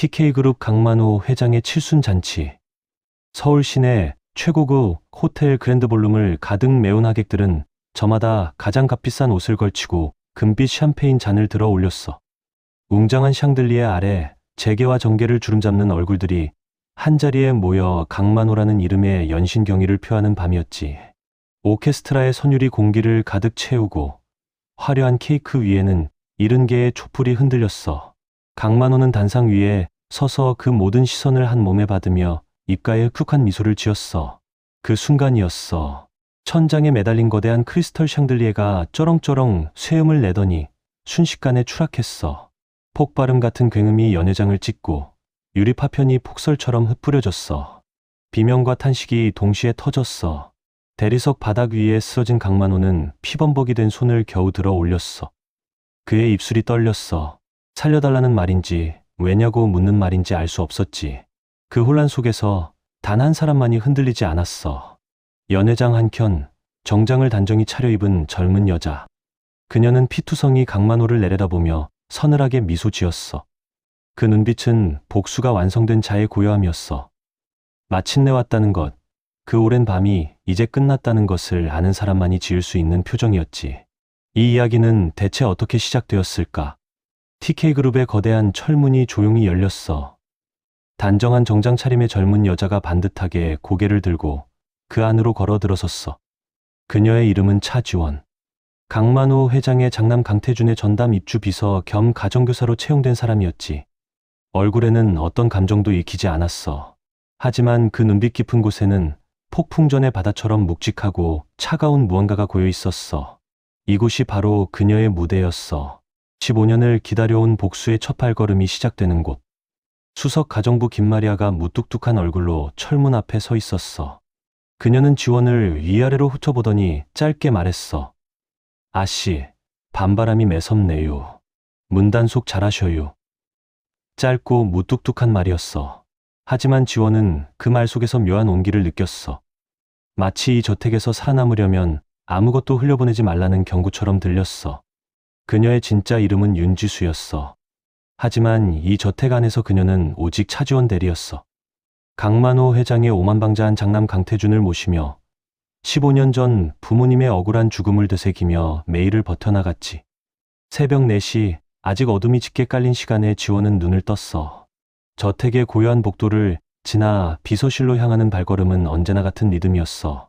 TK그룹 강만호 회장의 칠순잔치. 서울 시내 최고급 호텔 그랜드볼룸을 가득 메운 하객들은 저마다 가장 값비싼 옷을 걸치고 금빛 샴페인 잔을 들어 올렸어. 웅장한 샹들리에 아래 재계와 정계를 주름잡는 얼굴들이 한자리에 모여 강만호라는 이름의 연신 경의를 표하는 밤이었지. 오케스트라의 선율이 공기를 가득 채우고 화려한 케이크 위에는 70개의 촛불이 흔들렸어. 강만호는 단상 위에 서서 그 모든 시선을 한 몸에 받으며 입가에 흡족한 미소를 지었어. 그 순간이었어. 천장에 매달린 거대한 크리스털 샹들리에가 쩌렁쩌렁 쇠음을 내더니 순식간에 추락했어. 폭발음 같은 굉음이 연회장을 찍고 유리 파편이 폭설처럼 흩뿌려졌어. 비명과 탄식이 동시에 터졌어. 대리석 바닥 위에 쓰러진 강만호는 피범벅이 된 손을 겨우 들어 올렸어. 그의 입술이 떨렸어. 살려달라는 말인지 왜냐고 묻는 말인지 알 수 없었지. 그 혼란 속에서 단 한 사람만이 흔들리지 않았어. 연회장 한켠 정장을 단정히 차려입은 젊은 여자. 그녀는 피투성이 강만호를 내려다보며 서늘하게 미소 지었어. 그 눈빛은 복수가 완성된 자의 고요함이었어. 마침내 왔다는 것, 그 오랜 밤이 이제 끝났다는 것을 아는 사람만이 지을 수 있는 표정이었지. 이 이야기는 대체 어떻게 시작되었을까? TK그룹의 거대한 철문이 조용히 열렸어. 단정한 정장 차림의 젊은 여자가 반듯하게 고개를 들고 그 안으로 걸어 들어섰어. 그녀의 이름은 차지원. 강만호 회장의 장남 강태준의 전담 입주 비서 겸 가정교사로 채용된 사람이었지. 얼굴에는 어떤 감정도 익히지 않았어. 하지만 그 눈빛 깊은 곳에는 폭풍전의 바다처럼 묵직하고 차가운 무언가가 고여 있었어. 이곳이 바로 그녀의 무대였어. 15년을 기다려온 복수의 첫 발걸음이 시작되는 곳. 수석 가정부 김마리아가 무뚝뚝한 얼굴로 철문 앞에 서 있었어. 그녀는 지원을 위아래로 훑어보더니 짧게 말했어. 아씨, 밤바람이 매섭네요. 문단속 잘하셔요. 짧고 무뚝뚝한 말이었어. 하지만 지원은 그 말 속에서 묘한 온기를 느꼈어. 마치 이 저택에서 살아남으려면 아무것도 흘려보내지 말라는 경고처럼 들렸어. 그녀의 진짜 이름은 윤지수였어. 하지만 이 저택 안에서 그녀는 오직 차지원 대리였어. 강만호 회장의 오만방자한 장남 강태준을 모시며 15년 전 부모님의 억울한 죽음을 되새기며 매일을 버텨나갔지. 새벽 4시, 아직 어둠이 짙게 깔린 시간에 지원은 눈을 떴어. 저택의 고요한 복도를 지나 비서실로 향하는 발걸음은 언제나 같은 리듬이었어.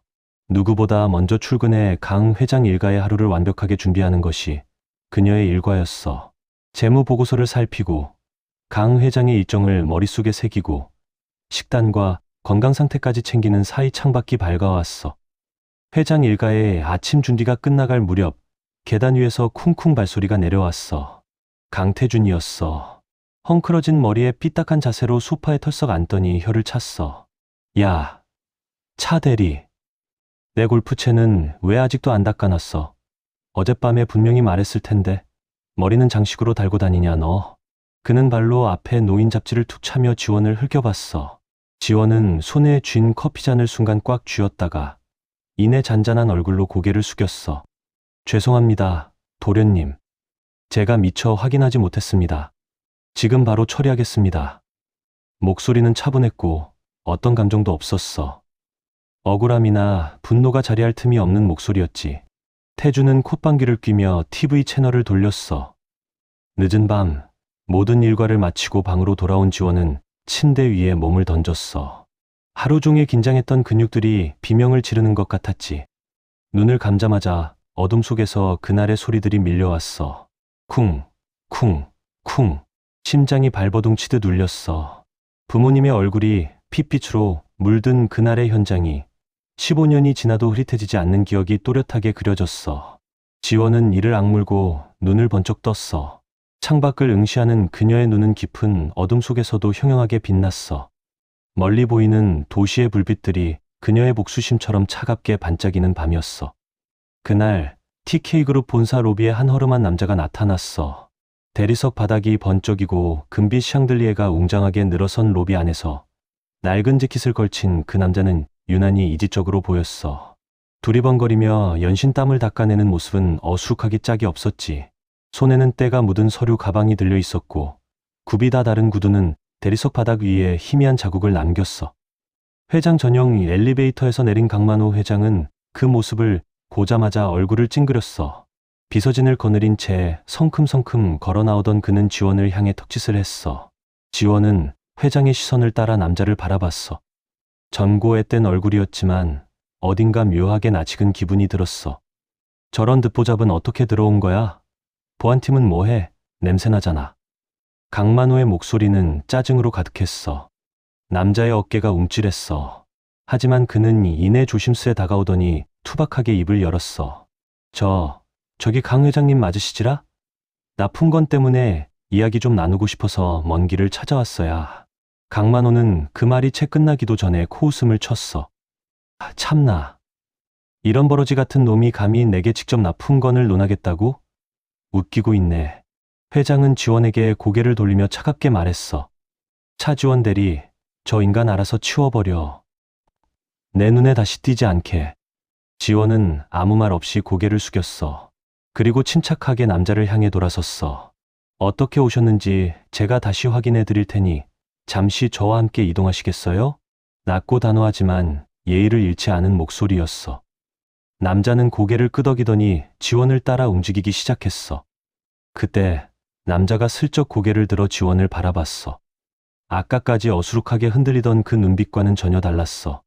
누구보다 먼저 출근해 강 회장 일가의 하루를 완벽하게 준비하는 것이 그녀의 일과였어. 재무보고서를 살피고 강 회장의 일정을 머릿속에 새기고 식단과 건강 상태까지 챙기는 사이 창밖이 밝아왔어. 회장 일가의 아침 준비가 끝나갈 무렵 계단 위에서 쿵쿵 발소리가 내려왔어. 강태준이었어. 헝클어진 머리에 삐딱한 자세로 소파에 털썩 앉더니 혀를 찼어. 야, 차 대리. 내 골프채는 왜 아직도 안 닦아놨어? 어젯밤에 분명히 말했을 텐데. 머리는 장식으로 달고 다니냐 너. 그는 발로 앞에 놓인 잡지를 툭 차며 지원을 흘겨봤어. 지원은 손에 쥔 커피잔을 순간 꽉 쥐었다가 이내 잔잔한 얼굴로 고개를 숙였어. 죄송합니다, 도련님. 제가 미처 확인하지 못했습니다. 지금 바로 처리하겠습니다. 목소리는 차분했고 어떤 감정도 없었어. 억울함이나 분노가 자리할 틈이 없는 목소리였지. 태주는 콧방귀를 뀌며 TV 채널을 돌렸어. 늦은 밤 모든 일과를 마치고 방으로 돌아온 지원은 침대 위에 몸을 던졌어. 하루 종일 긴장했던 근육들이 비명을 지르는 것 같았지. 눈을 감자마자 어둠 속에서 그날의 소리들이 밀려왔어. 쿵, 쿵, 쿵. 심장이 발버둥 치듯 울렸어. 부모님의 얼굴이 핏빛으로 물든 그날의 현장이 15년이 지나도 흐릿해지지 않는 기억이 또렷하게 그려졌어. 지원은 이를 악물고 눈을 번쩍 떴어. 창밖을 응시하는 그녀의 눈은 깊은 어둠 속에서도 형형하게 빛났어. 멀리 보이는 도시의 불빛들이 그녀의 복수심처럼 차갑게 반짝이는 밤이었어. 그날 TK그룹 본사 로비에 한 허름한 남자가 나타났어. 대리석 바닥이 번쩍이고 금빛 샹들리에가 웅장하게 늘어선 로비 안에서 낡은 재킷을 걸친 그 남자는 유난히 이지적으로 보였어. 두리번거리며 연신 땀을 닦아내는 모습은 어수룩하기 짝이 없었지. 손에는 때가 묻은 서류 가방이 들려 있었고 굽이 다 다른 구두는 대리석 바닥 위에 희미한 자국을 남겼어. 회장 전용 엘리베이터에서 내린 강만호 회장은 그 모습을 보자마자 얼굴을 찡그렸어. 비서진을 거느린 채 성큼성큼 걸어 나오던 그는 지원을 향해 턱짓을 했어. 지원은 회장의 시선을 따라 남자를 바라봤어. 전고에 뗀 얼굴이었지만 어딘가 묘하게 낯익은 기분이 들었어. 저런 듣보잡은 어떻게 들어온 거야? 보안팀은 뭐해? 냄새나잖아. 강만호의 목소리는 짜증으로 가득했어. 남자의 어깨가 움찔했어. 하지만 그는 이내 조심스레 다가오더니 투박하게 입을 열었어. 저기 강 회장님 맞으시지라? 나 푼 건 때문에 이야기 좀 나누고 싶어서 먼 길을 찾아왔어야. 강만호는 그 말이 채 끝나기도 전에 코웃음을 쳤어. 참나. 이런 버러지 같은 놈이 감히 내게 직접 나 푼 건을 논하겠다고? 웃기고 있네. 회장은 지원에게 고개를 돌리며 차갑게 말했어. 차지원 대리, 저 인간 알아서 치워버려. 내 눈에 다시 띄지 않게. 지원은 아무 말 없이 고개를 숙였어. 그리고 침착하게 남자를 향해 돌아섰어. 어떻게 오셨는지 제가 다시 확인해 드릴 테니 잠시 저와 함께 이동하시겠어요? 낮고 단호하지만 예의를 잃지 않은 목소리였어. 남자는 고개를 끄덕이더니 지원을 따라 움직이기 시작했어. 그때 남자가 슬쩍 고개를 들어 지원을 바라봤어. 아까까지 어수룩하게 흔들리던 그 눈빛과는 전혀 달랐어.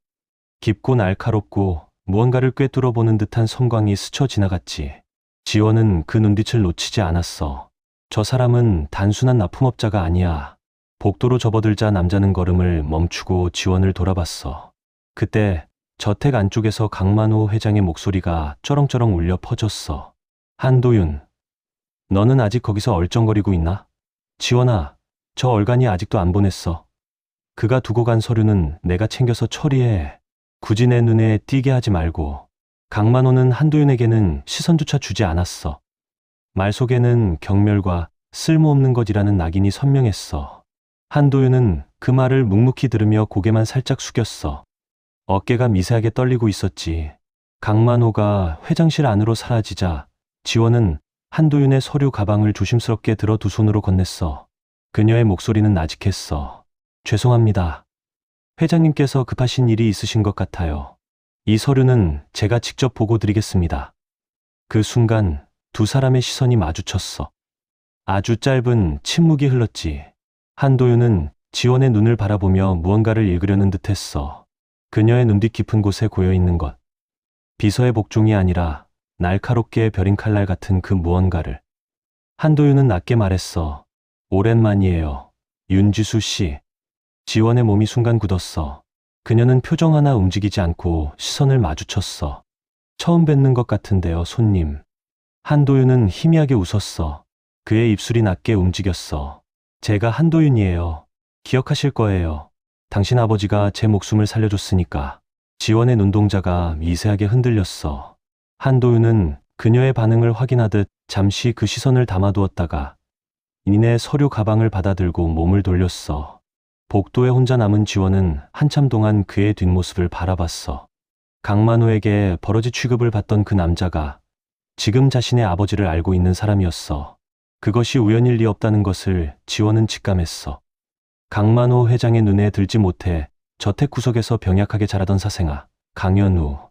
깊고 날카롭고 무언가를 꿰뚫어 보는 듯한 섬광이 스쳐 지나갔지. 지원은 그 눈빛을 놓치지 않았어. 저 사람은 단순한 납품업자가 아니야. 복도로 접어들자 남자는 걸음을 멈추고 지원을 돌아봤어. 그때 저택 안쪽에서 강만호 회장의 목소리가 쩌렁쩌렁 울려 퍼졌어. 한도윤, 너는 아직 거기서 얼쩡거리고 있나? 지원아, 저 얼간이 아직도 안 보냈어. 그가 두고 간 서류는 내가 챙겨서 처리해. 굳이 내 눈에 띄게 하지 말고. 강만호는 한도윤에게는 시선조차 주지 않았어. 말 속에는 경멸과 쓸모없는 것이라는 낙인이 선명했어. 한도윤은 그 말을 묵묵히 들으며 고개만 살짝 숙였어. 어깨가 미세하게 떨리고 있었지. 강만호가 회장실 안으로 사라지자 지원은 한도윤의 서류 가방을 조심스럽게 들어 두 손으로 건넸어. 그녀의 목소리는 나직했어. 죄송합니다. 회장님께서 급하신 일이 있으신 것 같아요. 이 서류는 제가 직접 보고 드리겠습니다. 그 순간 두 사람의 시선이 마주쳤어. 아주 짧은 침묵이 흘렀지. 한도윤은 지원의 눈을 바라보며 무언가를 읽으려는 듯했어. 그녀의 눈빛 깊은 곳에 고여있는 것. 비서의 복종이 아니라 날카롭게 벼린 칼날 같은 그 무언가를. 한도윤은 낮게 말했어. 오랜만이에요. 윤지수 씨. 지원의 몸이 순간 굳었어. 그녀는 표정 하나 움직이지 않고 시선을 마주쳤어. 처음 뵙는 것 같은데요, 손님. 한도윤은 희미하게 웃었어. 그의 입술이 낮게 움직였어. 제가 한도윤이에요. 기억하실 거예요. 당신 아버지가 제 목숨을 살려줬으니까. 지원의 눈동자가 미세하게 흔들렸어. 한도윤은 그녀의 반응을 확인하듯 잠시 그 시선을 담아두었다가 이내 서류 가방을 받아들고 몸을 돌렸어. 복도에 혼자 남은 지원은 한참 동안 그의 뒷모습을 바라봤어. 강만호에게 버러지 취급을 받던 그 남자가 지금 자신의 아버지를 알고 있는 사람이었어. 그것이 우연일 리 없다는 것을 지원은 직감했어. 강만호 회장의 눈에 들지 못해 저택 구석에서 병약하게 자라던 사생아, 강현우.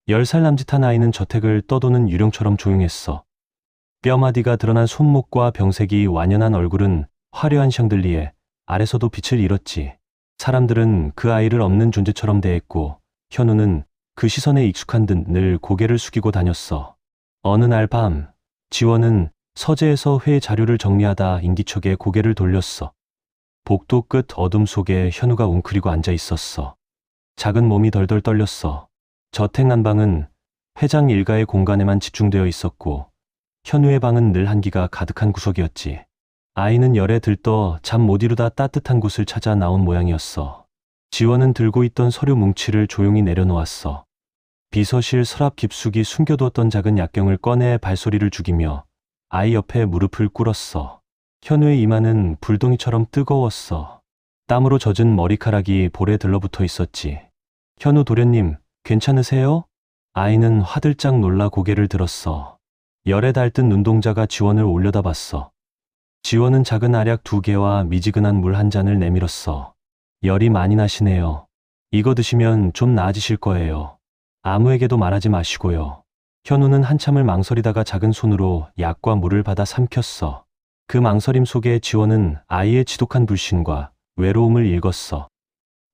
10살 남짓한 아이는 저택을 떠도는 유령처럼 조용했어. 뼈마디가 드러난 손목과 병색이 완연한 얼굴은 화려한 샹들리에 아래서도 빛을 잃었지. 사람들은 그 아이를 없는 존재처럼 대했고 현우는 그 시선에 익숙한 듯 늘 고개를 숙이고 다녔어. 어느 날 밤, 지원은 서재에서 회의 자료를 정리하다 인기척에 고개를 돌렸어. 복도 끝 어둠 속에 현우가 웅크리고 앉아 있었어. 작은 몸이 덜덜 떨렸어. 저택 난방은 회장 일가의 공간에만 집중되어 있었고 현우의 방은 늘 한기가 가득한 구석이었지. 아이는 열에 들떠 잠 못 이루다 따뜻한 곳을 찾아 나온 모양이었어. 지원은 들고 있던 서류 뭉치를 조용히 내려놓았어. 비서실 서랍 깊숙이 숨겨두었던 작은 약경을 꺼내 발소리를 죽이며 아이 옆에 무릎을 꿇었어. 현우의 이마는 불덩이처럼 뜨거웠어. 땀으로 젖은 머리카락이 볼에 들러붙어 있었지. 현우 도련님, 괜찮으세요? 아이는 화들짝 놀라 고개를 들었어. 열에 달뜬 눈동자가 지원을 올려다봤어. 지원은 작은 알약 2개와 미지근한 물 1잔을 내밀었어. 열이 많이 나시네요. 이거 드시면 좀 나아지실 거예요. 아무에게도 말하지 마시고요. 현우는 한참을 망설이다가 작은 손으로 약과 물을 받아 삼켰어. 그 망설임 속에 지원은 아이의 지독한 불신과 외로움을 읽었어.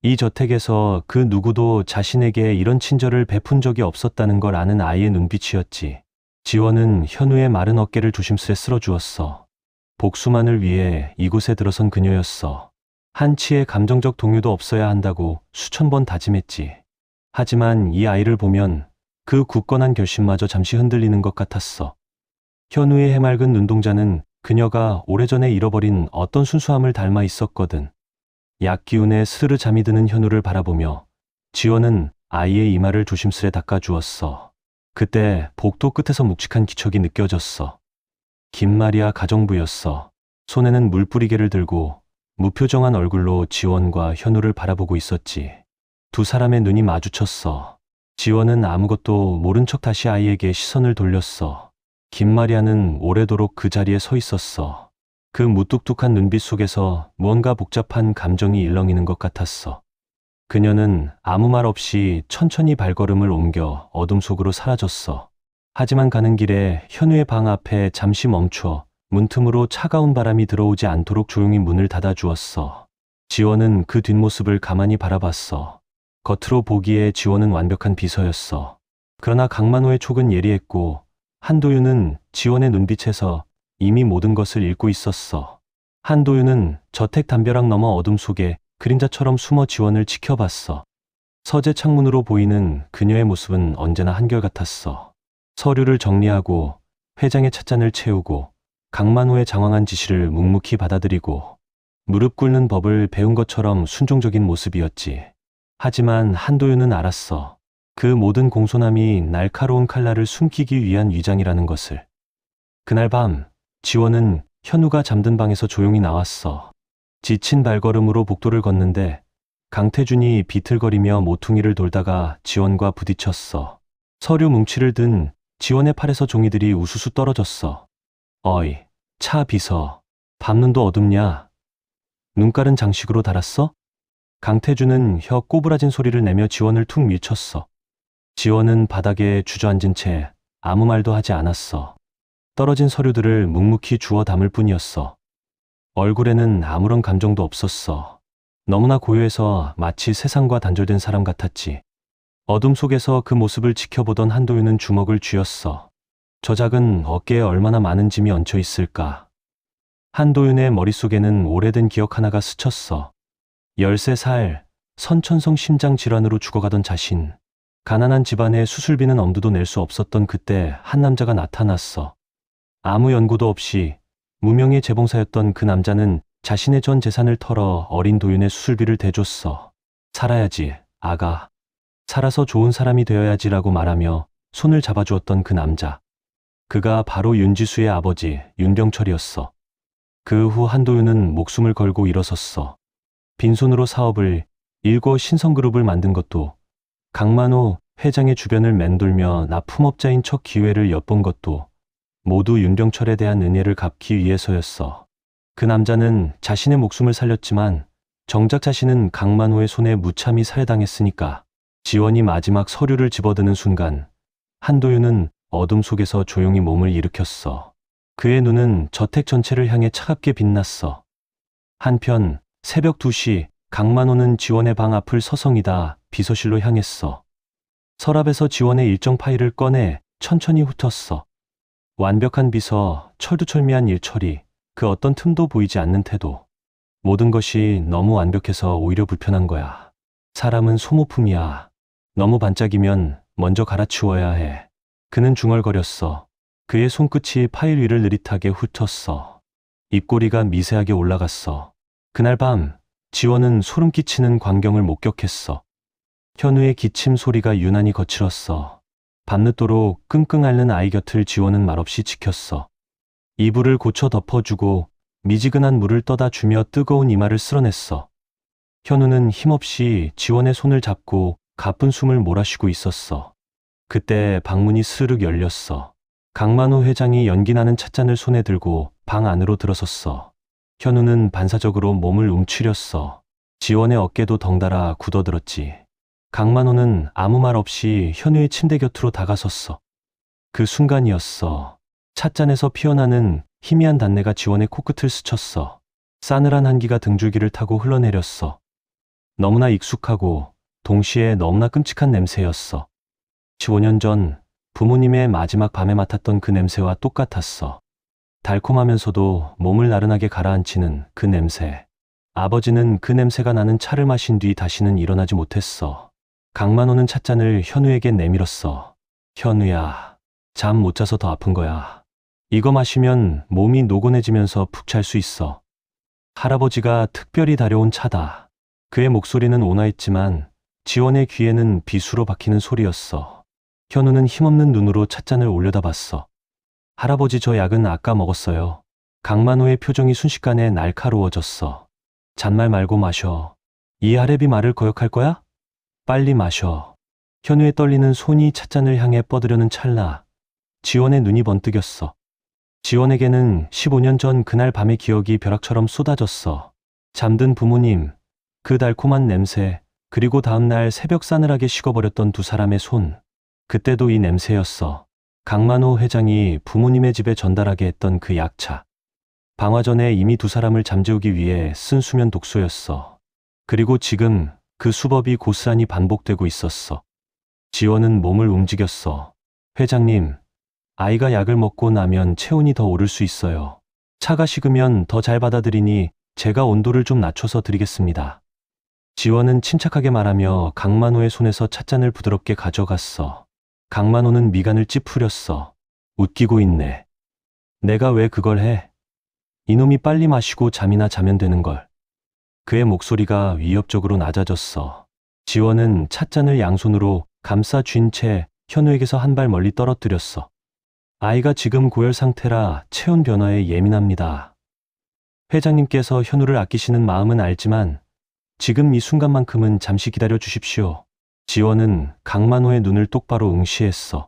이 저택에서 그 누구도 자신에게 이런 친절을 베푼 적이 없었다는 걸 아는 아이의 눈빛이었지. 지원은 현우의 마른 어깨를 조심스레 쓸어주었어. 복수만을 위해 이곳에 들어선 그녀였어. 한치의 감정적 동요도 없어야 한다고 수천 번 다짐했지. 하지만 이 아이를 보면 그 굳건한 결심마저 잠시 흔들리는 것 같았어. 현우의 해맑은 눈동자는 그녀가 오래전에 잃어버린 어떤 순수함을 닮아 있었거든. 약 기운에 스르르 잠이 드는 현우를 바라보며 지원은 아이의 이마를 조심스레 닦아주었어. 그때 복도 끝에서 묵직한 기척이 느껴졌어. 김마리아 가정부였어. 손에는 물뿌리개를 들고 무표정한 얼굴로 지원과 현우를 바라보고 있었지. 두 사람의 눈이 마주쳤어. 지원은 아무것도 모른 척 다시 아이에게 시선을 돌렸어. 김마리아는 오래도록 그 자리에 서 있었어. 그 무뚝뚝한 눈빛 속에서 무언가 복잡한 감정이 일렁이는 것 같았어. 그녀는 아무 말 없이 천천히 발걸음을 옮겨 어둠 속으로 사라졌어. 하지만 가는 길에 현우의 방 앞에 잠시 멈춰 문틈으로 차가운 바람이 들어오지 않도록 조용히 문을 닫아주었어. 지원은 그 뒷모습을 가만히 바라봤어. 겉으로 보기에 지원은 완벽한 비서였어. 그러나 강만호의 촉은 예리했고 한도윤은 지원의 눈빛에서 이미 모든 것을 읽고 있었어. 한도윤은 저택 담벼락 너머 어둠 속에 그림자처럼 숨어 지원을 지켜봤어. 서재 창문으로 보이는 그녀의 모습은 언제나 한결같았어. 서류를 정리하고 회장의 찻잔을 채우고 강만호의 장황한 지시를 묵묵히 받아들이고 무릎 꿇는 법을 배운 것처럼 순종적인 모습이었지. 하지만 한도윤은 알았어. 그 모든 공손함이 날카로운 칼날을 숨기기 위한 위장이라는 것을. 그날 밤 지원은 현우가 잠든 방에서 조용히 나왔어. 지친 발걸음으로 복도를 걷는데 강태준이 비틀거리며 모퉁이를 돌다가 지원과 부딪혔어. 서류 뭉치를 든 지원의 팔에서 종이들이 우수수 떨어졌어. 어이, 차 비서, 밤눈도 어둡냐? 눈깔은 장식으로 달았어? 강태준은 혀 꼬부라진 소리를 내며 지원을 툭 밀쳤어. 지원은 바닥에 주저앉은 채 아무 말도 하지 않았어. 떨어진 서류들을 묵묵히 주워 담을 뿐이었어. 얼굴에는 아무런 감정도 없었어. 너무나 고요해서 마치 세상과 단절된 사람 같았지. 어둠 속에서 그 모습을 지켜보던 한도윤은 주먹을 쥐었어. 저 작은 어깨에 얼마나 많은 짐이 얹혀 있을까. 한도윤의 머릿속에는 오래된 기억 하나가 스쳤어. 13살, 선천성 심장 질환으로 죽어가던 자신. 가난한 집안에 수술비는 엄두도 낼 수 없었던 그때 한 남자가 나타났어. 아무 연고도 없이 무명의 재봉사였던 그 남자는 자신의 전 재산을 털어 어린 도윤의 수술비를 대줬어. 살아야지, 아가. 살아서 좋은 사람이 되어야지라고 말하며 손을 잡아주었던 그 남자. 그가 바로 윤지수의 아버지 윤병철이었어. 그 후 한도윤은 목숨을 걸고 일어섰어. 빈손으로 사업을 일궈 신성그룹을 만든 것도, 강만호 회장의 주변을 맴돌며 납품업자인 첫 기회를 엿본 것도 모두 윤병철에 대한 은혜를 갚기 위해서였어. 그 남자는 자신의 목숨을 살렸지만 정작 자신은 강만호의 손에 무참히 살해당했으니까. 지원이 마지막 서류를 집어드는 순간 한도윤은 어둠 속에서 조용히 몸을 일으켰어. 그의 눈은 저택 전체를 향해 차갑게 빛났어. 한편 새벽 2시 강만호는 지원의 방 앞을 서성이다 비서실로 향했어. 서랍에서 지원의 일정 파일을 꺼내 천천히 훑었어. 완벽한 비서, 철두철미한 일 처리, 그 어떤 틈도 보이지 않는 태도. 모든 것이 너무 완벽해서 오히려 불편한 거야. 사람은 소모품이야. 너무 반짝이면 먼저 갈아치워야 해. 그는 중얼거렸어. 그의 손끝이 파일 위를 느릿하게 훑었어. 입꼬리가 미세하게 올라갔어. 그날 밤 지원은 소름 끼치는 광경을 목격했어. 현우의 기침 소리가 유난히 거칠었어. 밤늦도록 끙끙 앓는 아이 곁을 지원은 말없이 지켰어. 이불을 고쳐 덮어주고 미지근한 물을 떠다 주며 뜨거운 이마를 쓸어냈어. 현우는 힘없이 지원의 손을 잡고 가쁜 숨을 몰아쉬고 있었어. 그때 방문이 스르륵 열렸어. 강만호 회장이 연기나는 찻잔을 손에 들고 방 안으로 들어섰어. 현우는 반사적으로 몸을 움츠렸어. 지원의 어깨도 덩달아 굳어들었지. 강만호는 아무 말 없이 현우의 침대 곁으로 다가섰어. 그 순간이었어. 찻잔에서 피어나는 희미한 단내가 지원의 코끝을 스쳤어. 싸늘한 한기가 등줄기를 타고 흘러내렸어. 너무나 익숙하고 동시에 너무나 끔찍한 냄새였어. 15년 전 부모님의 마지막 밤에 맡았던 그 냄새와 똑같았어. 달콤하면서도 몸을 나른하게 가라앉히는 그 냄새. 아버지는 그 냄새가 나는 차를 마신 뒤 다시는 일어나지 못했어. 강만호는 찻잔을 현우에게 내밀었어. 현우야, 잠 못 자서 더 아픈 거야. 이거 마시면 몸이 노곤해지면서 푹 잘 수 있어. 할아버지가 특별히 다려온 차다. 그의 목소리는 온화했지만 지원의 귀에는 비수로 박히는 소리였어. 현우는 힘없는 눈으로 찻잔을 올려다봤어. 할아버지, 저 약은 아까 먹었어요. 강만호의 표정이 순식간에 날카로워졌어. 잔말 말고 마셔. 이 할애비 말을 거역할 거야? 빨리 마셔. 현우의 떨리는 손이 찻잔을 향해 뻗으려는 찰나 지원의 눈이 번뜩였어. 지원에게는 15년 전 그날 밤의 기억이 벼락처럼 쏟아졌어. 잠든 부모님, 그 달콤한 냄새, 그리고 다음날 새벽 싸늘하게 식어버렸던 두 사람의 손. 그때도 이 냄새였어. 강만호 회장이 부모님의 집에 전달하게 했던 그 약차. 방화 전에 이미 두 사람을 잠재우기 위해 쓴 수면 독소였어. 그리고 지금 그 수법이 고스란히 반복되고 있었어. 지원은 몸을 움직였어. 회장님, 아이가 약을 먹고 나면 체온이 더 오를 수 있어요. 차가 식으면 더 잘 받아들이니 제가 온도를 좀 낮춰서 드리겠습니다. 지원은 침착하게 말하며 강만호의 손에서 찻잔을 부드럽게 가져갔어. 강만호는 미간을 찌푸렸어. 웃기고 있네. 내가 왜 그걸 해? 이놈이 빨리 마시고 잠이나 자면 되는 걸. 그의 목소리가 위협적으로 낮아졌어. 지원은 찻잔을 양손으로 감싸 쥔 채 현우에게서 한 발 멀리 떨어뜨렸어. 아이가 지금 고열 상태라 체온 변화에 예민합니다. 회장님께서 현우를 아끼시는 마음은 알지만 지금 이 순간만큼은 잠시 기다려 주십시오. 지원은 강만호의 눈을 똑바로 응시했어.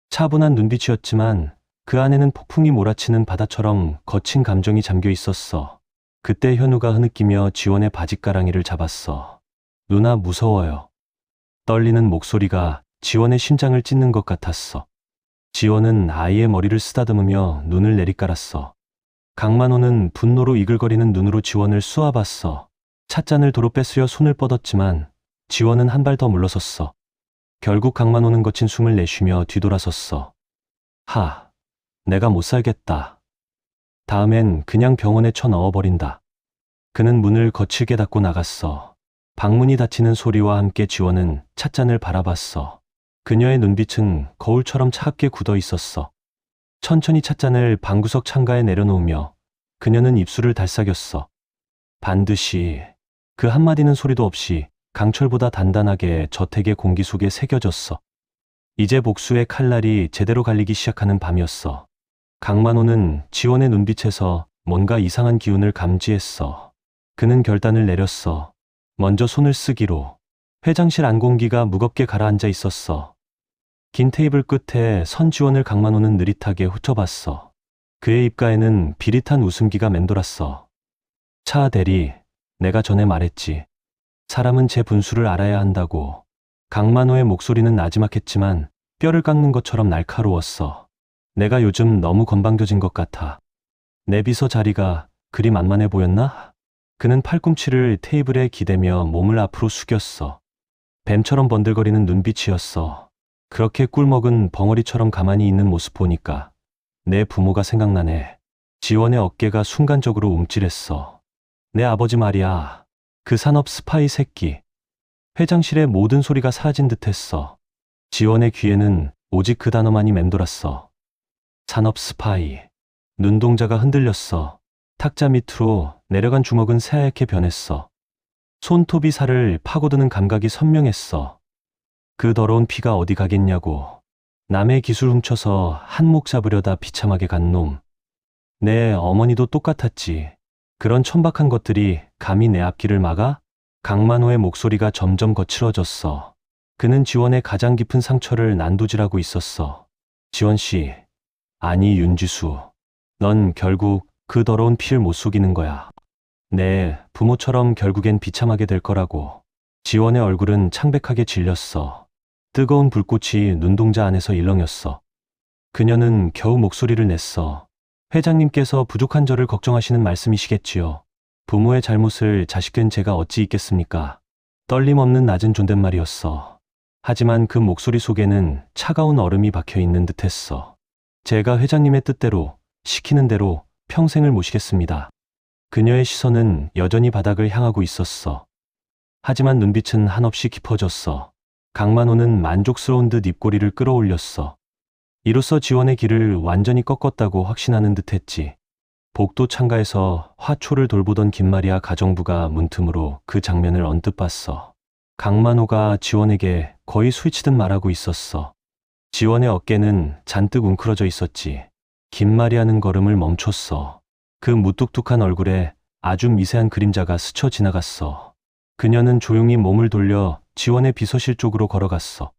차분한 눈빛이었지만 그 안에는 폭풍이 몰아치는 바다처럼 거친 감정이 잠겨 있었어. 그때 현우가 흐느끼며 지원의 바짓가랑이를 잡았어. 누나, 무서워요. 떨리는 목소리가 지원의 심장을 찢는 것 같았어. 지원은 아이의 머리를 쓰다듬으며 눈을 내리깔았어. 강만호는 분노로 이글거리는 눈으로 지원을 쏘아봤어. 찻잔을 도로 뺏으려 손을 뻗었지만 지원은 한 발 더 물러섰어. 결국 강만호는 거친 숨을 내쉬며 뒤돌아섰어. 내가 못 살겠다. 다음엔 그냥 병원에 쳐넣어버린다. 그는 문을 거칠게 닫고 나갔어. 방문이 닫히는 소리와 함께 지원은 찻잔을 바라봤어. 그녀의 눈빛은 거울처럼 차갑게 굳어 있었어. 천천히 찻잔을 방구석 창가에 내려놓으며 그녀는 입술을 달싹였어. 반드시. 그 한마디는 소리도 없이 강철보다 단단하게 저택의 공기 속에 새겨졌어. 이제 복수의 칼날이 제대로 갈리기 시작하는 밤이었어. 강만호는 지원의 눈빛에서 뭔가 이상한 기운을 감지했어. 그는 결단을 내렸어. 먼저 손을 쓰기로. 회장실 안공기가 무겁게 가라앉아 있었어. 긴 테이블 끝에 선 지원을 강만호는 느릿하게 훑어봤어. 그의 입가에는 비릿한 웃음기가 맴돌았어. 차 대리, 내가 전에 말했지. 사람은 제 분수를 알아야 한다고. 강만호의 목소리는 나지막했지만 뼈를 깎는 것처럼 날카로웠어. 내가 요즘 너무 건방져진 것 같아. 내 비서 자리가 그리 만만해 보였나? 그는 팔꿈치를 테이블에 기대며 몸을 앞으로 숙였어. 뱀처럼 번들거리는 눈빛이었어. 그렇게 꿀먹은 벙어리처럼 가만히 있는 모습 보니까 내 부모가 생각나네. 지원의 어깨가 순간적으로 움찔했어. 내 아버지 말이야. 그 산업 스파이 새끼. 회장실의 모든 소리가 사라진 듯했어. 지원의 귀에는 오직 그 단어만이 맴돌았어. 산업 스파이. 눈동자가 흔들렸어. 탁자 밑으로 내려간 주먹은 새하얗게 변했어. 손톱이 살을 파고드는 감각이 선명했어. 그 더러운 피가 어디 가겠냐고. 남의 기술 훔쳐서 한몫 잡으려다 비참하게 간 놈. 내 어머니도 똑같았지. 그런 천박한 것들이 감히 내 앞길을 막아? 강만호의 목소리가 점점 거칠어졌어. 그는 지원의 가장 깊은 상처를 난도질하고 있었어. 지원 씨, 아니, 윤지수. 넌 결국 그 더러운 피를 못 속이는 거야. 내 부모처럼 결국엔 비참하게 될 거라고. 지원의 얼굴은 창백하게 질렸어. 뜨거운 불꽃이 눈동자 안에서 일렁였어. 그녀는 겨우 목소리를 냈어. 회장님께서 부족한 저를 걱정하시는 말씀이시겠지요. 부모의 잘못을 자식된 제가 어찌 있겠습니까? 떨림 없는 낮은 존댓말이었어. 하지만 그 목소리 속에는 차가운 얼음이 박혀 있는 듯했어. 제가 회장님의 뜻대로, 시키는 대로 평생을 모시겠습니다. 그녀의 시선은 여전히 바닥을 향하고 있었어. 하지만 눈빛은 한없이 깊어졌어. 강만호는 만족스러운 듯 입꼬리를 끌어올렸어. 이로써 지원의 길을 완전히 꺾었다고 확신하는 듯했지. 복도 창가에서 화초를 돌보던 김마리아 가정부가 문틈으로 그 장면을 언뜻 봤어. 강만호가 지원에게 거의 소리치듯 말하고 있었어. 지원의 어깨는 잔뜩 웅크러져 있었지. 김마리아는 걸음을 멈췄어. 그 무뚝뚝한 얼굴에 아주 미세한 그림자가 스쳐 지나갔어. 그녀는 조용히 몸을 돌려 지원의 비서실 쪽으로 걸어갔어.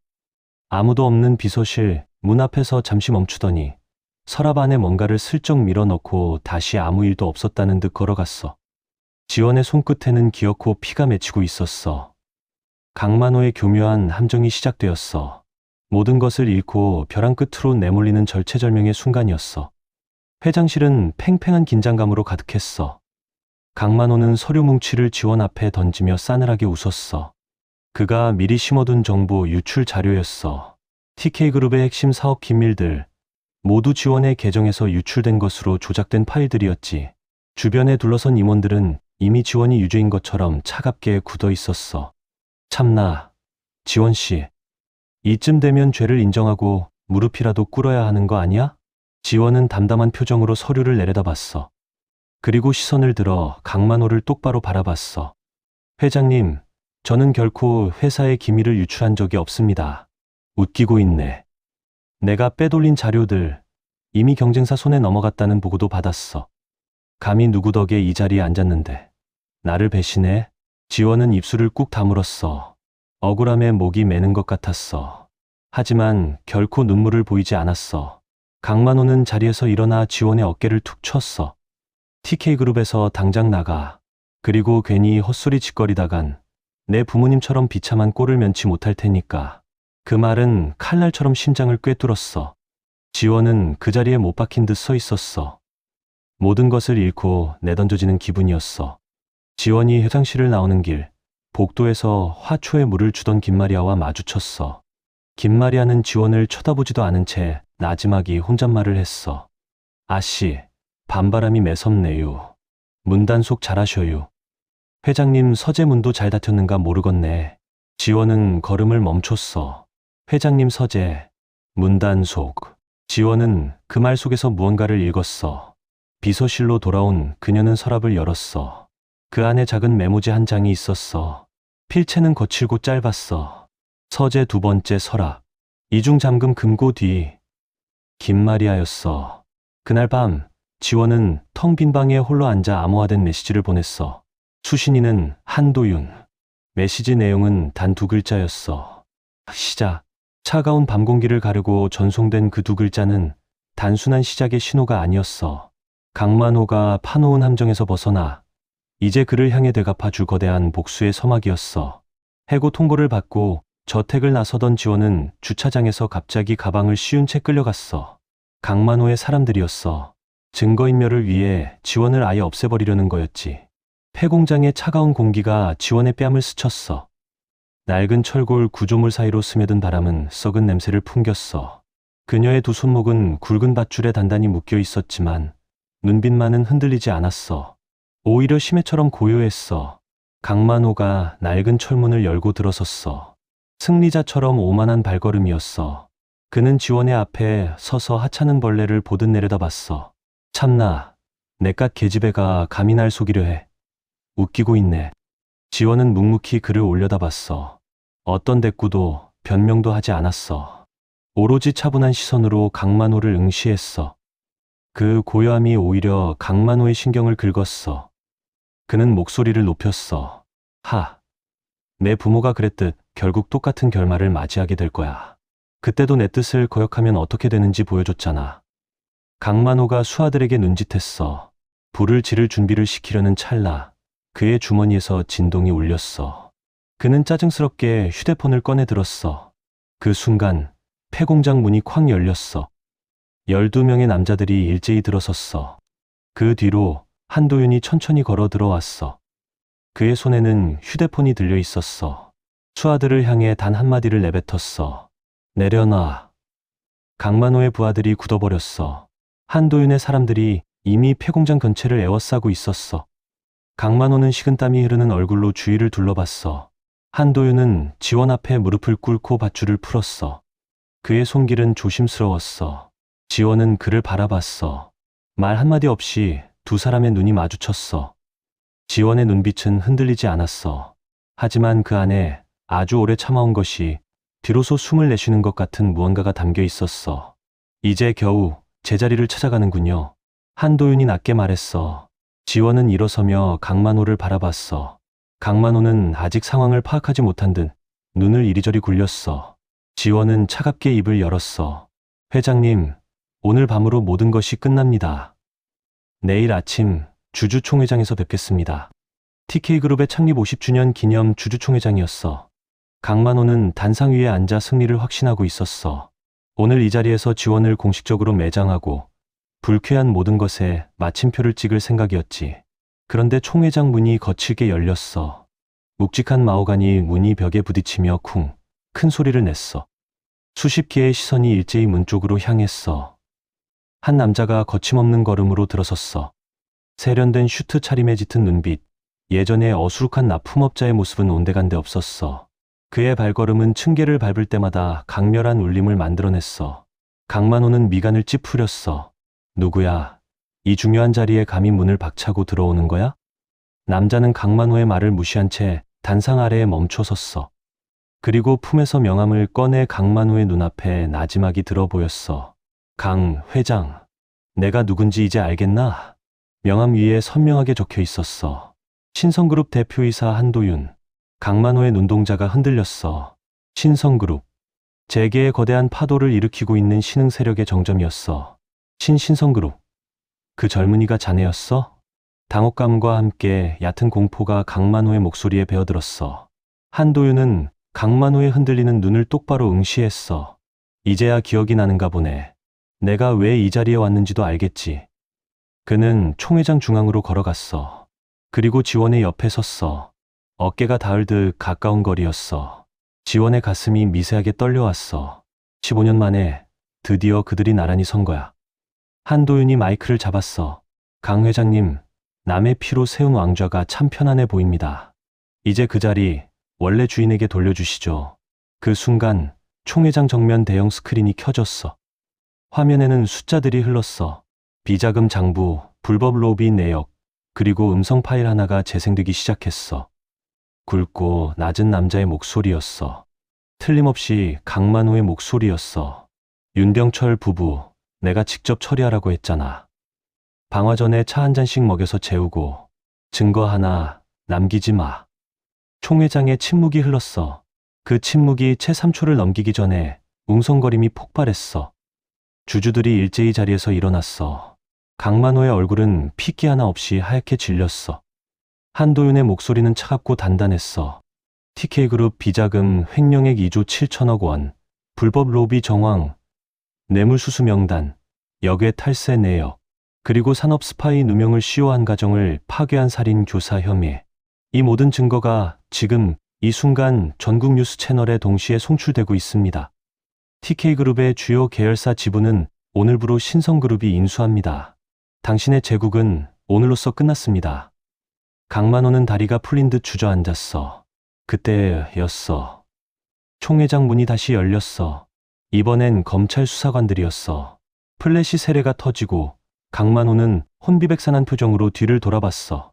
아무도 없는 비서실 문 앞에서 잠시 멈추더니 서랍 안에 뭔가를 슬쩍 밀어넣고 다시 아무 일도 없었다는 듯 걸어갔어. 지원의 손끝에는 기어코 피가 맺히고 있었어. 강만호의 교묘한 함정이 시작되었어. 모든 것을 잃고 벼랑 끝으로 내몰리는 절체절명의 순간이었어. 회장실은 팽팽한 긴장감으로 가득했어. 강만호는 서류 뭉치를 지원 앞에 던지며 싸늘하게 웃었어. 그가 미리 심어둔 정보 유출 자료였어. TK그룹의 핵심 사업 기밀들, 모두 지원의 계정에서 유출된 것으로 조작된 파일들이었지. 주변에 둘러선 임원들은 이미 지원이 유죄인 것처럼 차갑게 굳어 있었어. 참나, 지원 씨. 이쯤 되면 죄를 인정하고 무릎이라도 꿇어야 하는 거 아니야? 지원은 담담한 표정으로 서류를 내려다봤어. 그리고 시선을 들어 강만호를 똑바로 바라봤어. 회장님, 저는 결코 회사의 기밀을 유출한 적이 없습니다. 웃기고 있네. 내가 빼돌린 자료들 이미 경쟁사 손에 넘어갔다는 보고도 받았어. 감히 누구 덕에 이 자리에 앉았는데 나를 배신해? 지원은 입술을 꾹 다물었어. 억울함에 목이 메는 것 같았어. 하지만 결코 눈물을 보이지 않았어. 강만호는 자리에서 일어나 지원의 어깨를 툭 쳤어. TK그룹에서 당장 나가. 그리고 괜히 헛소리 짓거리다간 내 부모님처럼 비참한 꼴을 면치 못할 테니까. 그 말은 칼날처럼 심장을 꿰뚫었어. 지원은 그 자리에 못 박힌 듯 서 있었어. 모든 것을 잃고 내던져지는 기분이었어. 지원이 회장실을 나오는 길, 복도에서 화초에 물을 주던 김마리아와 마주쳤어. 김마리아는 지원을 쳐다보지도 않은 채 나지막이 혼잣말을 했어. 아씨, 밤바람이 매섭네요. 문단속 잘하셔요. 회장님 서재문도 잘 다쳤는가 모르겠네. 지원은 걸음을 멈췄어. 회장님 서재, 문단속. 지원은 그 말 속에서 무언가를 읽었어. 비서실로 돌아온 그녀는 서랍을 열었어. 그 안에 작은 메모지 한 장이 있었어. 필체는 거칠고 짧았어. 서재 두 번째 서랍. 이중 잠금 금고 뒤. 김마리아였어. 그날 밤 지원은 텅 빈 방에 홀로 앉아 암호화된 메시지를 보냈어. 수신이는 한도윤. 메시지 내용은 단 두 글자였어. 시작. 차가운 밤 공기를 가르고 전송된 그 두 글자는 단순한 시작의 신호가 아니었어. 강만호가 파놓은 함정에서 벗어나 이제 그를 향해 되갚아줄 거대한 복수의 서막이었어. 해고 통보를 받고 저택을 나서던 지원은 주차장에서 갑자기 가방을 씌운 채 끌려갔어. 강만호의 사람들이었어. 증거인멸을 위해 지원을 아예 없애버리려는 거였지. 폐공장의 차가운 공기가 지원의 뺨을 스쳤어. 낡은 철골 구조물 사이로 스며든 바람은 썩은 냄새를 풍겼어. 그녀의 두 손목은 굵은 밧줄에 단단히 묶여 있었지만 눈빛만은 흔들리지 않았어. 오히려 심해처럼 고요했어. 강만호가 낡은 철문을 열고 들어섰어. 승리자처럼 오만한 발걸음이었어. 그는 지원의 앞에 서서 하찮은 벌레를 보듯 내려다봤어. 참나, 내깟 계집애가 감히 날 속이려 해. 웃기고 있네. 지원은 묵묵히 그를 올려다봤어. 어떤 대꾸도 변명도 하지 않았어. 오로지 차분한 시선으로 강만호를 응시했어. 그 고요함이 오히려 강만호의 신경을 긁었어. 그는 목소리를 높였어. 내 부모가 그랬듯 결국 똑같은 결말을 맞이하게 될 거야. 그때도 내 뜻을 거역하면 어떻게 되는지 보여줬잖아. 강만호가 수하들에게 눈짓했어. 불을 지를 준비를 시키려는 찰나 그의 주머니에서 진동이 울렸어. 그는 짜증스럽게 휴대폰을 꺼내 들었어. 그 순간 폐공장 문이 쾅 열렸어. 12명의 남자들이 일제히 들어섰어. 그 뒤로 한도윤이 천천히 걸어 들어왔어. 그의 손에는 휴대폰이 들려 있었어. 수하들을 향해 단 한마디를 내뱉었어. 내려놔. 강만호의 부하들이 굳어버렸어. 한도윤의 사람들이 이미 폐공장 근처를 에워싸고 있었어. 강만호는 식은땀이 흐르는 얼굴로 주위를 둘러봤어. 한도윤은 지원 앞에 무릎을 꿇고 밧줄을 풀었어. 그의 손길은 조심스러웠어. 지원은 그를 바라봤어. 말 한마디 없이 두 사람의 눈이 마주쳤어. 지원의 눈빛은 흔들리지 않았어. 하지만 그 안에 아주 오래 참아온 것이 비로소 숨을 내쉬는 것 같은 무언가가 담겨 있었어. 이제 겨우 제자리를 찾아가는군요. 한도윤이 낮게 말했어. 지원은 일어서며 강만호를 바라봤어. 강만호는 아직 상황을 파악하지 못한 듯 눈을 이리저리 굴렸어. 지원은 차갑게 입을 열었어. 회장님, 오늘 밤으로 모든 것이 끝납니다. 내일 아침 주주총회장에서 뵙겠습니다. TK그룹의 창립 50주년 기념 주주총회장이었어. 강만호는 단상 위에 앉아 승리를 확신하고 있었어. 오늘 이 자리에서 지원을 공식적으로 매장하고 불쾌한 모든 것에 마침표를 찍을 생각이었지. 그런데 총회장 문이 거칠게 열렸어. 묵직한 마호가니 문이 벽에 부딪히며 쿵 큰 소리를 냈어. 수십 개의 시선이 일제히 문 쪽으로 향했어. 한 남자가 거침없는 걸음으로 들어섰어. 세련된 슈트 차림에 짙은 눈빛, 예전의 어수룩한 납품업자의 모습은 온데간데 없었어. 그의 발걸음은 층계를 밟을 때마다 강렬한 울림을 만들어냈어. 강만호는 미간을 찌푸렸어. 누구야? 이 중요한 자리에 감히 문을 박차고 들어오는 거야? 남자는 강만호의 말을 무시한 채 단상 아래에 멈춰섰어. 그리고 품에서 명함을 꺼내 강만호의 눈앞에 나지막이 들어 보였어. 강 회장, 내가 누군지 이제 알겠나? 명함 위에 선명하게 적혀 있었어. 신성그룹 대표이사 한도윤. 강만호의 눈동자가 흔들렸어. 신성그룹. 재계의 거대한 파도를 일으키고 있는 신흥 세력의 정점이었어. 신성그룹. 그 젊은이가 자네였어? 당혹감과 함께 얕은 공포가 강만호의 목소리에 배어들었어. 한도윤은 강만호의 흔들리는 눈을 똑바로 응시했어. 이제야 기억이 나는가 보네. 내가 왜 이 자리에 왔는지도 알겠지. 그는 총회장 중앙으로 걸어갔어. 그리고 지원의 옆에 섰어. 어깨가 닿을 듯 가까운 거리였어. 지원의 가슴이 미세하게 떨려왔어. 15년 만에 드디어 그들이 나란히 선 거야. 한도윤이 마이크를 잡았어. 강 회장님, 남의 피로 세운 왕좌가 참 편안해 보입니다. 이제 그 자리 원래 주인에게 돌려주시죠. 그 순간 총회장 정면 대형 스크린이 켜졌어. 화면에는 숫자들이 흘렀어. 비자금 장부, 불법 로비 내역, 그리고 음성 파일 하나가 재생되기 시작했어. 굵고 낮은 남자의 목소리였어. 틀림없이 강만호의 목소리였어. 윤병철 부부, 내가 직접 처리하라고 했잖아. 방화 전에 차 한 잔씩 먹여서 재우고 증거 하나 남기지 마. 총회장의 침묵이 흘렀어. 그 침묵이 채 3초를 넘기기 전에 웅성거림이 폭발했어. 주주들이 일제히 자리에서 일어났어. 강만호의 얼굴은 핏기 하나 없이 하얗게 질렸어. 한도윤의 목소리는 차갑고 단단했어. TK그룹 비자금 횡령액 2조 7천억 원, 불법 로비 정황, 뇌물수수 명단, 역외 탈세 내역, 그리고 산업 스파이 누명을 씌워한 가정을 파괴한 살인 교사 혐의. 이 모든 증거가 지금 이 순간 전국 뉴스 채널에 동시에 송출되고 있습니다. TK그룹의 주요 계열사 지분은 오늘부로 신성그룹이 인수합니다. 당신의 재국은 오늘로써 끝났습니다. 강만호는 다리가 풀린 듯 주저앉았어. 그때였어. 총회장 문이 다시 열렸어. 이번엔 검찰 수사관들이었어. 플래시 세례가 터지고 강만호는 혼비백산한 표정으로 뒤를 돌아봤어.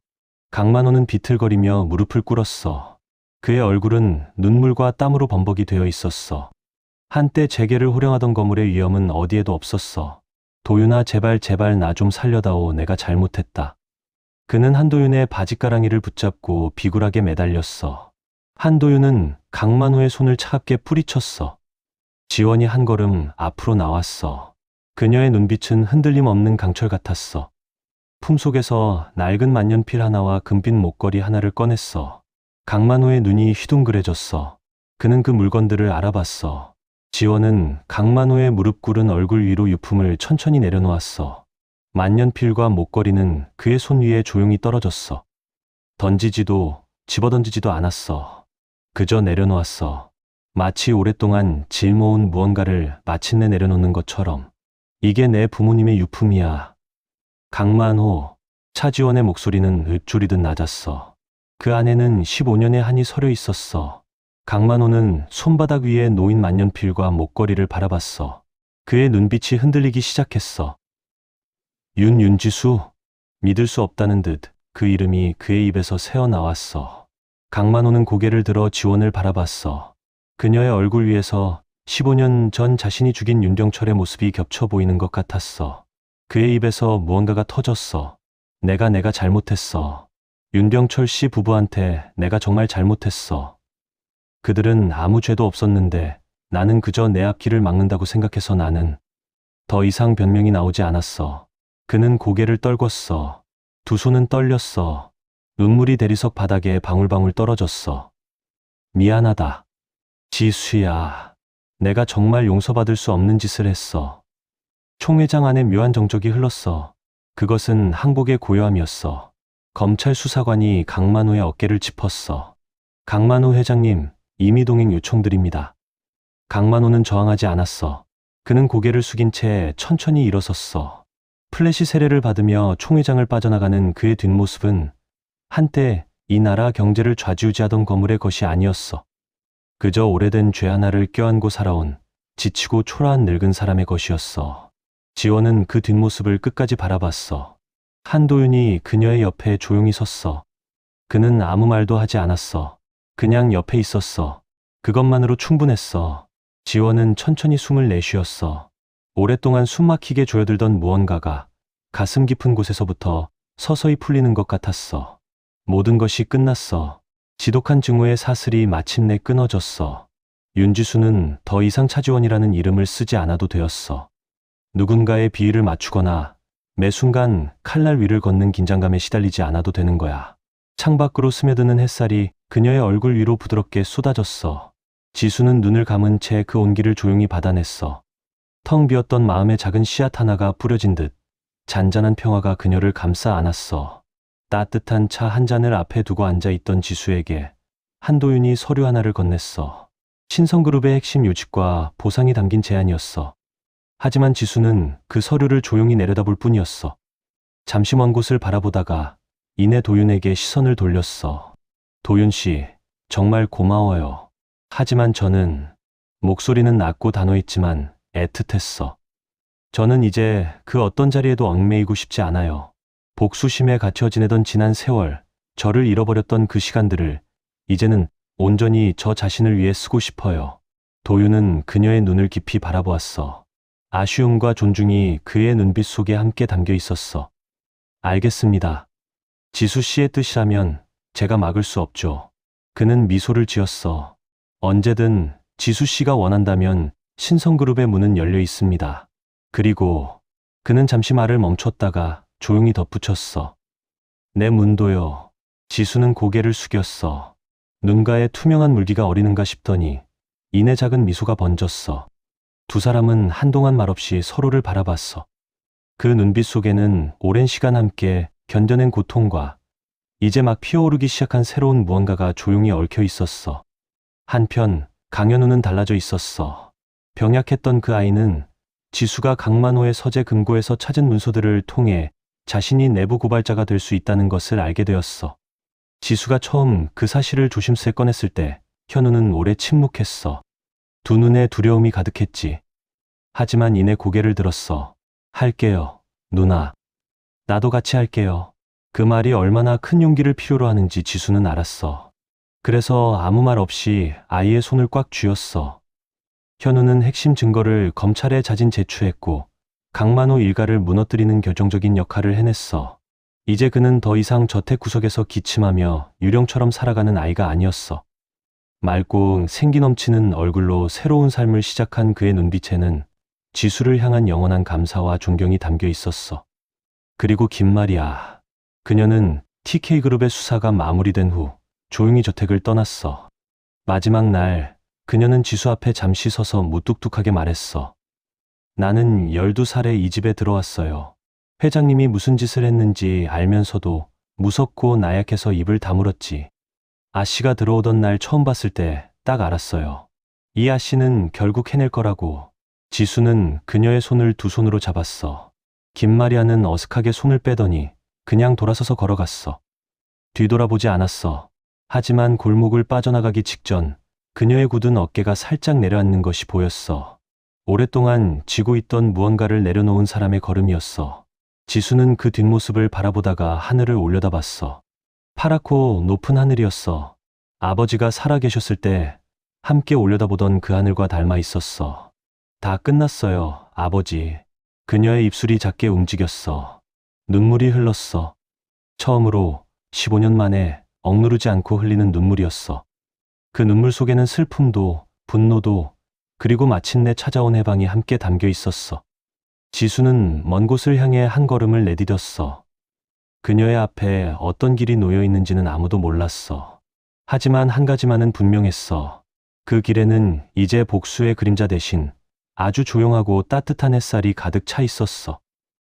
강만호는 비틀거리며 무릎을 꿇었어. 그의 얼굴은 눈물과 땀으로 범벅이 되어 있었어. 한때 재계를 호령하던 거물의 위험은 어디에도 없었어. 도윤아, 제발 나 좀 살려다오. 내가 잘못했다. 그는 한도윤의 바지가랑이를 붙잡고 비굴하게 매달렸어. 한도윤은 강만호의 손을 차갑게 뿌리쳤어. 지원이 한 걸음 앞으로 나왔어. 그녀의 눈빛은 흔들림 없는 강철 같았어. 품속에서 낡은 만년필 하나와 금빛 목걸이 하나를 꺼냈어. 강만호의 눈이 휘둥그레졌어. 그는 그 물건들을 알아봤어. 지원은 강만호의 무릎 꿇은 얼굴 위로 유품을 천천히 내려놓았어. 만년필과 목걸이는 그의 손 위에 조용히 떨어졌어. 던지지도 집어던지지도 않았어. 그저 내려놓았어. 마치 오랫동안 짊어온 무언가를 마침내 내려놓는 것처럼. 이게 내 부모님의 유품이야. 강만호. 차지원의 목소리는 읊조리듯 낮았어. 그 안에는 15년의 한이 서려 있었어. 강만호는 손바닥 위에 놓인 만년필과 목걸이를 바라봤어. 그의 눈빛이 흔들리기 시작했어. 윤지수? 믿을 수 없다는 듯 그 이름이 그의 입에서 새어나왔어. 강만호는 고개를 들어 지원을 바라봤어. 그녀의 얼굴 위에서 15년 전 자신이 죽인 윤경철의 모습이 겹쳐 보이는 것 같았어. 그의 입에서 무언가가 터졌어. 내가 잘못했어. 윤경철 씨 부부한테 내가 정말 잘못했어. 그들은 아무 죄도 없었는데 나는 그저 내 앞길을 막는다고 생각해서 나는. 더 이상 변명이 나오지 않았어. 그는 고개를 떨궜어. 두 손은 떨렸어. 눈물이 대리석 바닥에 방울방울 떨어졌어. 미안하다. 지수야. 내가 정말 용서받을 수 없는 짓을 했어. 총회장 안에 묘한 정적이 흘렀어. 그것은 항복의 고요함이었어. 검찰 수사관이 강만호의 어깨를 짚었어. 강만호 회장님, 임의동행 요청드립니다. 강만호는 저항하지 않았어. 그는 고개를 숙인 채 천천히 일어섰어. 플래시 세례를 받으며 총회장을 빠져나가는 그의 뒷모습은 한때 이 나라 경제를 좌지우지하던 거물의 것이 아니었어. 그저 오래된 죄 하나를 껴안고 살아온 지치고 초라한 늙은 사람의 것이었어. 지원은 그 뒷모습을 끝까지 바라봤어. 한도윤이 그녀의 옆에 조용히 섰어. 그는 아무 말도 하지 않았어. 그냥 옆에 있었어. 그것만으로 충분했어. 지원은 천천히 숨을 내쉬었어. 오랫동안 숨막히게 조여들던 무언가가 가슴 깊은 곳에서부터 서서히 풀리는 것 같았어. 모든 것이 끝났어. 지독한 증오의 사슬이 마침내 끊어졌어. 윤지수는 더 이상 차지원이라는 이름을 쓰지 않아도 되었어. 누군가의 비위를 맞추거나 매 순간 칼날 위를 걷는 긴장감에 시달리지 않아도 되는 거야. 창밖으로 스며드는 햇살이 그녀의 얼굴 위로 부드럽게 쏟아졌어. 지수는 눈을 감은 채 그 온기를 조용히 받아냈어. 텅 비었던 마음의 작은 씨앗 하나가 뿌려진 듯 잔잔한 평화가 그녀를 감싸 안았어. 따뜻한 차 한 잔을 앞에 두고 앉아있던 지수에게 한도윤이 서류 하나를 건넸어. 신성그룹의 핵심 요직과 보상이 담긴 제안이었어. 하지만 지수는 그 서류를 조용히 내려다볼 뿐이었어. 잠시 먼 곳을 바라보다가 이내 도윤에게 시선을 돌렸어. 도윤 씨, 정말 고마워요. 하지만 저는, 목소리는 낮고 단호했지만 애틋했어. 저는 이제 그 어떤 자리에도 얽매이고 싶지 않아요. 복수심에 갇혀 지내던 지난 세월, 저를 잃어버렸던 그 시간들을 이제는 온전히 저 자신을 위해 쓰고 싶어요. 도윤은 그녀의 눈을 깊이 바라보았어. 아쉬움과 존중이 그의 눈빛 속에 함께 담겨 있었어. 알겠습니다. 지수 씨의 뜻이라면 제가 막을 수 없죠. 그는 미소를 지었어. 언제든 지수 씨가 원한다면 신성그룹의 문은 열려 있습니다. 그리고 그는 잠시 말을 멈췄다가 조용히 덧붙였어. 내 문도요. 지수는 고개를 숙였어. 눈가에 투명한 물기가 어리는가 싶더니 이내 작은 미소가 번졌어. 두 사람은 한동안 말없이 서로를 바라봤어. 그 눈빛 속에는 오랜 시간 함께 견뎌낸 고통과 이제 막 피어오르기 시작한 새로운 무언가가 조용히 얽혀 있었어. 한편 강현우는 달라져 있었어. 병약했던 그 아이는 지수가 강만호의 서재 금고에서 찾은 문서들을 통해 자신이 내부 고발자가 될 수 있다는 것을 알게 되었어. 지수가 처음 그 사실을 조심스레 꺼냈을 때 현우는 오래 침묵했어. 두 눈에 두려움이 가득했지. 하지만 이내 고개를 들었어. 할게요, 누나. 나도 같이 할게요. 그 말이 얼마나 큰 용기를 필요로 하는지 지수는 알았어. 그래서 아무 말 없이 아이의 손을 꽉 쥐었어. 현우는 핵심 증거를 검찰에 자진 제출했고 강만호 일가를 무너뜨리는 결정적인 역할을 해냈어. 이제 그는 더 이상 저택 구석에서 기침하며 유령처럼 살아가는 아이가 아니었어. 맑고 생기 넘치는 얼굴로 새로운 삶을 시작한 그의 눈빛에는 지수를 향한 영원한 감사와 존경이 담겨 있었어. 그리고 김마리아. 그녀는 TK그룹의 수사가 마무리된 후 조용히 저택을 떠났어. 마지막 날, 그녀는 지수 앞에 잠시 서서 무뚝뚝하게 말했어. 나는 12살에 이 집에 들어왔어요. 회장님이 무슨 짓을 했는지 알면서도 무섭고 나약해서 입을 다물었지. 아씨가 들어오던 날 처음 봤을 때 딱 알았어요. 이 아씨는 결국 해낼 거라고. 지수는 그녀의 손을 두 손으로 잡았어. 김마리아는 어색하게 손을 빼더니 그냥 돌아서서 걸어갔어. 뒤돌아보지 않았어. 하지만 골목을 빠져나가기 직전 그녀의 굳은 어깨가 살짝 내려앉는 것이 보였어. 오랫동안 쥐고 있던 무언가를 내려놓은 사람의 걸음이었어. 지수는 그 뒷모습을 바라보다가 하늘을 올려다봤어. 파랗고 높은 하늘이었어. 아버지가 살아계셨을 때 함께 올려다보던 그 하늘과 닮아 있었어. 다 끝났어요, 아버지. 그녀의 입술이 작게 움직였어. 눈물이 흘렀어. 처음으로 15년 만에 억누르지 않고 흘리는 눈물이었어. 그 눈물 속에는 슬픔도, 분노도, 그리고 마침내 찾아온 해방이 함께 담겨 있었어. 지수는 먼 곳을 향해 한 걸음을 내디뎠어. 그녀의 앞에 어떤 길이 놓여 있는지는 아무도 몰랐어. 하지만 한 가지만은 분명했어. 그 길에는 이제 복수의 그림자 대신 아주 조용하고 따뜻한 햇살이 가득 차 있었어.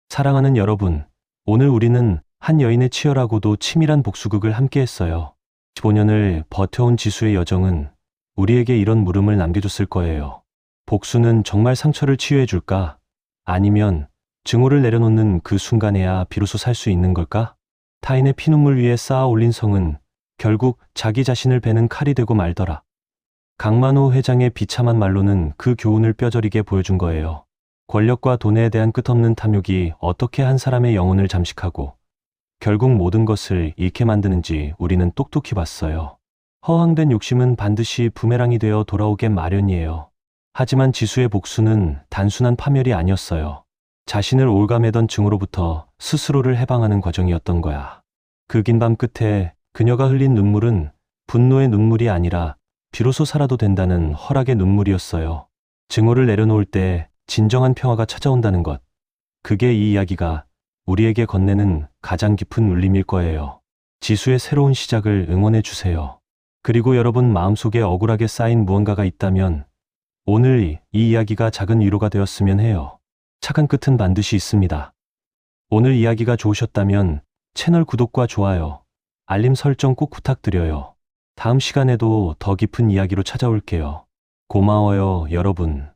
사랑하는 여러분, 오늘 우리는 한 여인의 치열하고도 치밀한 복수극을 함께 했어요. 15년을 버텨온 지수의 여정은 우리에게 이런 물음을 남겨줬을 거예요. 복수는 정말 상처를 치유해줄까? 아니면 증오를 내려놓는 그 순간에야 비로소 살 수 있는 걸까? 타인의 피눈물 위에 쌓아 올린 성은 결국 자기 자신을 베는 칼이 되고 말더라. 강만호 회장의 비참한 말로는 그 교훈을 뼈저리게 보여준 거예요. 권력과 돈에 대한 끝없는 탐욕이 어떻게 한 사람의 영혼을 잠식하고 결국 모든 것을 잃게 만드는지 우리는 똑똑히 봤어요. 허황된 욕심은 반드시 부메랑이 되어 돌아오게 마련이에요. 하지만 지수의 복수는 단순한 파멸이 아니었어요. 자신을 올가매던 증오로부터 스스로를 해방하는 과정이었던 거야. 그 긴 밤 끝에 그녀가 흘린 눈물은 분노의 눈물이 아니라 비로소 살아도 된다는 허락의 눈물이었어요. 증오를 내려놓을 때 진정한 평화가 찾아온다는 것. 그게 이 이야기가 우리에게 건네는 가장 깊은 울림일 거예요. 지수의 새로운 시작을 응원해 주세요. 그리고 여러분 마음속에 억울하게 쌓인 무언가가 있다면 오늘 이 이야기가 작은 위로가 되었으면 해요. 착한 끝은 반드시 있습니다. 오늘 이야기가 좋으셨다면 채널 구독과 좋아요, 알림 설정 꼭 부탁드려요. 다음 시간에도 더 깊은 이야기로 찾아올게요. 고마워요, 여러분.